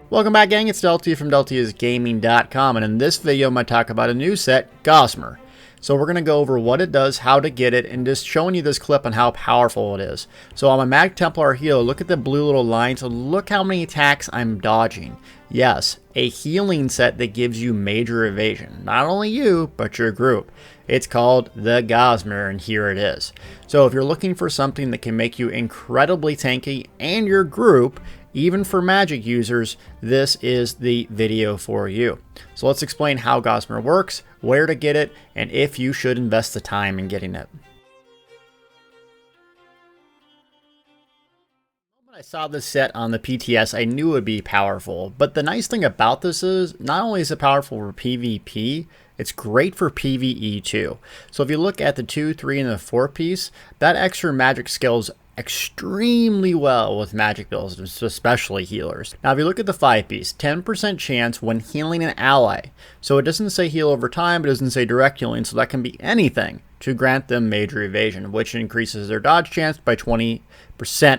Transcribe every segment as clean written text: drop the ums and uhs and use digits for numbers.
Welcome back, gang. It's Delty from DeltyIsGaming.com, and in this video I'm going to talk about a new set, Gossamer. So we're going to go over what it does, how to get it, and just showing you this clip on how powerful it is. So I'm a Mag Templar healer. Look at the blue little lines. So look how many attacks I'm dodging. Yes, a healing set that gives you major evasion. Not only you, but your group. It's called the Gossamer, and here it is. So if you're looking for something that can make you incredibly tanky and your group, even for magic users, this is the video for you. So let's explain how Gossamer works, where to get it, and if you should invest the time in getting it. When I saw this set on the PTS, I knew it would be powerful. But the nice thing about this is, not only is it powerful for PvP, it's great for PvE too. So if you look at the 2, 3, and the 4 piece, that extra magic scales extremely well with magic builds, especially healers. Now if you look at the 5 piece, 10% chance when healing an ally. So it doesn't say heal over time, it doesn't say direct healing, so that can be anything to grant them major evasion, which increases their dodge chance by 20%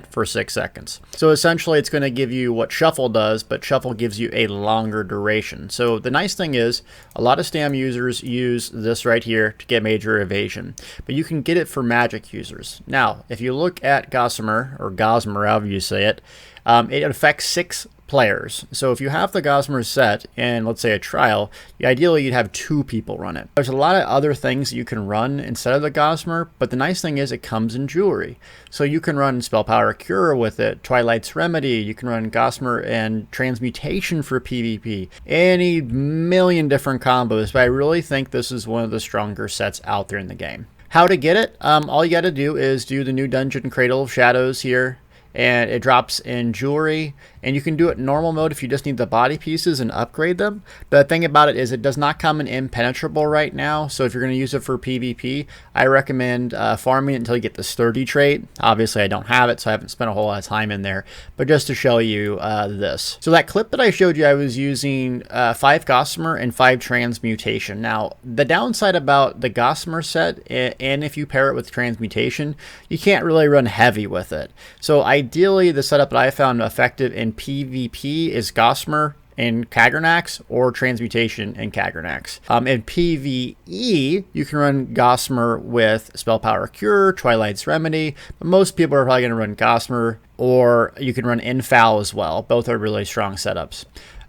for 6 seconds. So essentially it's going to give you what Shuffle does, but Shuffle gives you a longer duration. So the nice thing is, a lot of Stam users use this right here to get major evasion, but you can get it for magic users. Now, if you look at Gossamer, or Gossamer, however you say it, it affects 6 players. So if you have the Gossamer set in, let's say, a trial, ideally you'd have 2 people run it. There's a lot of other things that you can run instead of the Gossamer, but the nice thing is it comes in jewelry. So you can run Spell Power Cure with it, Twilight's Remedy, you can run Gossamer and Transmutation for PvP, any million different combos, but I really think this is one of the stronger sets out there in the game. How to get it? All you got to do is do the new dungeon Cradle of Shadows here, and it drops in jewelry, and you can do it in normal mode if you just need the body pieces and upgrade them. The thing about it is it does not come in impenetrable right now, so if you're going to use it for PvP, I recommend farming it until you get the sturdy trait. Obviously I don't have it, so I haven't spent a whole lot of time in there, but just to show you this. So that clip that I showed you, I was using 5 Gossamer and 5 Transmutation. Now the downside about the Gossamer set, and if you pair it with Transmutation, you can't really run heavy with it. So ideally the setup that I found effective in PvP is Gossamer and Kaggernax, or Transmutation and Kaggernax. In PvE, you can run Gossamer with Spell Power Cure, Twilight's Remedy, but most people are probably going to run Gossamer, or you can run Infoul as well. Both are really strong setups.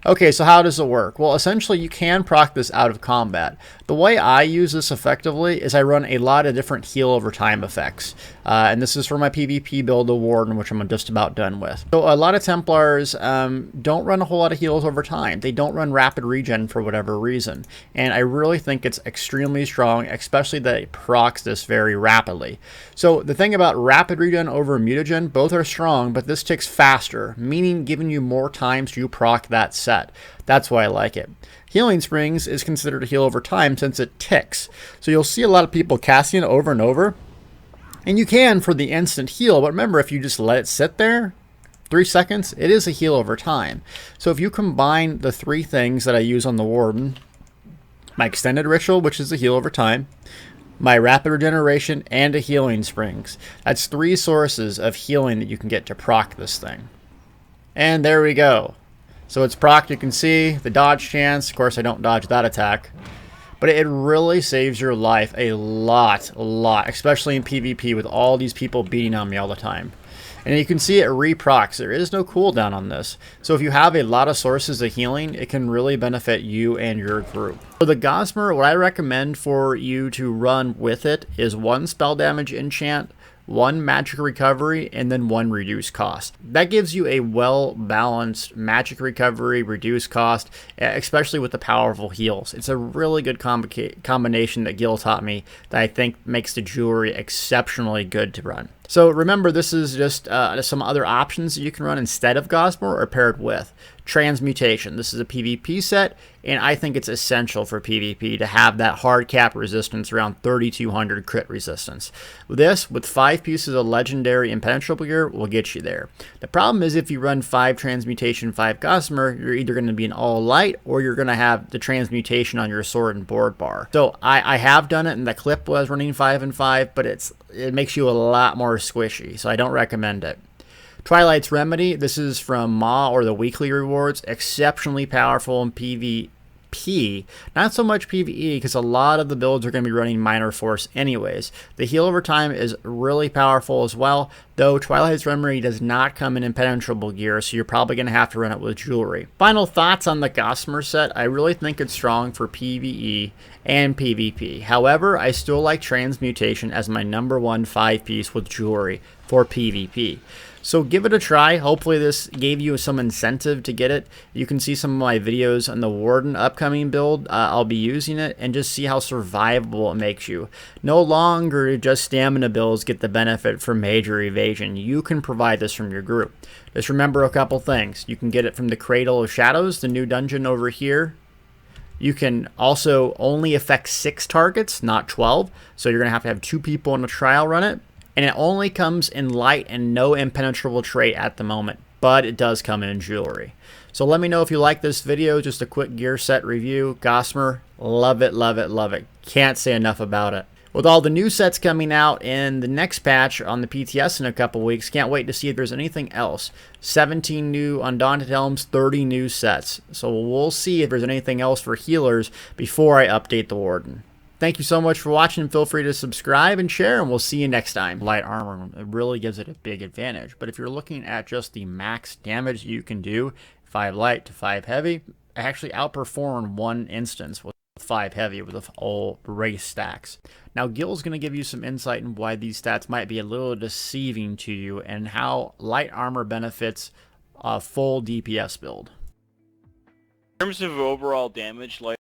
Okay, so how does it work? Well, essentially you can proc this out of combat. The way I use this effectively is I run a lot of different heal over time effects. And this is for my PvP build, the Warden, which I'm just about done with. So a lot of Templars don't run a whole lot of heals over time. They don't run rapid regen for whatever reason. And I really think it's extremely strong, especially that it procs this very rapidly. So the thing about rapid regen over mutagen, both are strong, but this ticks faster, meaning giving you more times to proc that set. That's why I like it. Healing Springs is considered a heal over time since it ticks. So you'll see a lot of people casting it over and over. And you can for the instant heal, but remember, if you just let it sit there 3 seconds, it is a heal over time. So if you combine the 3 things that I use on the Warden, my Extended Ritual, which is a heal over time, my Rapid Regeneration, and a Healing Springs, that's 3 sources of healing that you can get to proc this thing. And there we go. So it's proc, you can see the dodge chance. Of course, I don't dodge that attack. But it really saves your life a lot, especially in PvP with all these people beating on me all the time. And you can see it re-procs. There is no cooldown on this. So if you have a lot of sources of healing, it can really benefit you and your group. For the Gossamer, what I recommend for you to run with it is 1 spell damage enchant, 1 magic recovery, and then 1 reduced cost. That gives you a well-balanced magic recovery, reduced cost, especially with the powerful heals. It's a really good combination that Gil taught me that I think makes the jewelry exceptionally good to run. So remember, this is just some other options that you can run instead of Gossamer or paired with. Transmutation. This is a PvP set, and I think it's essential for PvP to have that hard cap resistance around 3200 crit resistance. This, with 5 pieces of legendary impenetrable gear, will get you there. The problem is if you run 5 Transmutation, 5 Gossamer, you're either going to be an all light or you're going to have the Transmutation on your sword and board bar. So I have done it, and the clip was running 5 and 5, but it makes you a lot more squishy, so I don't recommend it. Twilight's Remedy, this is from Ma or the weekly rewards, exceptionally powerful in PvP, not so much PvE because a lot of the builds are going to be running Minor Force anyways. The heal over time is really powerful as well, though Twilight's Remedy does not come in impenetrable gear, so you're probably going to have to run it with jewelry. Final thoughts on the Gossamer set. I really think it's strong for PvE and PvP. However, I still like Transmutation as my #1 5-piece with jewelry for PvP. So give it a try. Hopefully this gave you some incentive to get it. You can see some of my videos on the Warden upcoming build. I'll be using it and just see how survivable it makes you. No longer just stamina builds get the benefit from major evasion. You can provide this from your group. Just remember a couple things. You can get it from the Cradle of Shadows, the new dungeon over here. You can also only affect 6 targets, not 12. So you're going to have 2 people in a trial run it. And it only comes in light and no impenetrable trait at the moment, but it does come in jewelry. So let me know if you like this video. Just a quick gear set review. Gossamer, love it, love it, love it. Can't say enough about it. With all the new sets coming out in the next patch on the PTS in a couple weeks, can't wait to see if there's anything else. 17 new Undaunted Helms, 30 new sets. So we'll see if there's anything else for healers before I update the Warden. Thank you so much for watching. Feel free to subscribe and share, and we'll see you next time. Light armor, it really gives it a big advantage. But if you're looking at just the max damage you can do, 5 light to 5 heavy, I actually outperformed one instance with 5 heavy with all race stacks. Now, Gil's going to give you some insight in why these stats might be a little deceiving to you and how light armor benefits a full DPS build. In terms of overall damage, light